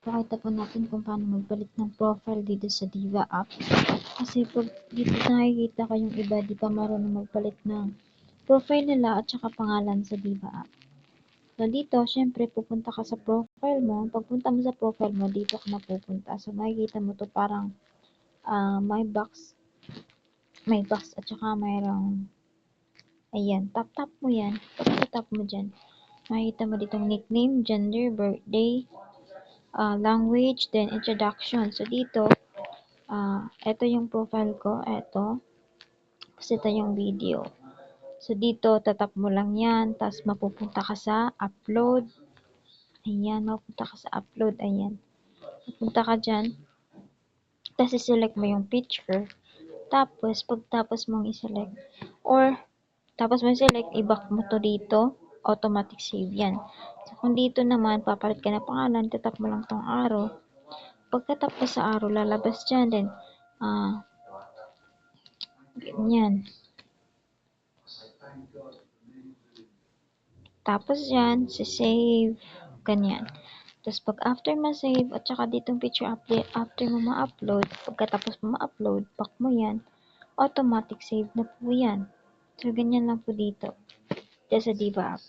Pakita po natin kung paano magpalit ng profile dito sa Diva app. Kasi pag dito nakikita kayong iba, di pa marunong magpalit ng profile nila at saka pangalan sa Diva app. So dito, syempre pupunta ka sa profile mo. Pagpunta mo sa profile mo, dito ka na pupunta. So makikita mo to parang may box at saka mayroong ayan, tap mo yan. Pag tap mo dyan, makikita mo ditong nickname, gender, birthday, language, then introduction. So dito, ito yung profile ko, ito. Tapos ito yung video. So dito, tatap mo lang yan, tapos mapupunta ka sa upload. Ayan, mapupunta ka sa upload, ayan. Mapunta ka dyan, tapos i-select mo yung picture. Tapos, pagtapos mong i-select, tapos mo i-select, i-back mo to dito, automatic save yan. So kung dito naman, papalit ka na pangalan, tatap mo lang tong arrow. Pagkatap mo sa arrow, lalabas dyan din. Ganyan. Tapos yan, save, ganyan. Tapos pag after ma-save, at saka ditong picture update, after mo ma-upload, pagkatapos mo ma-upload, back mo yan, automatic save na po yan. So, ganyan lang po dito. Sa Diva app.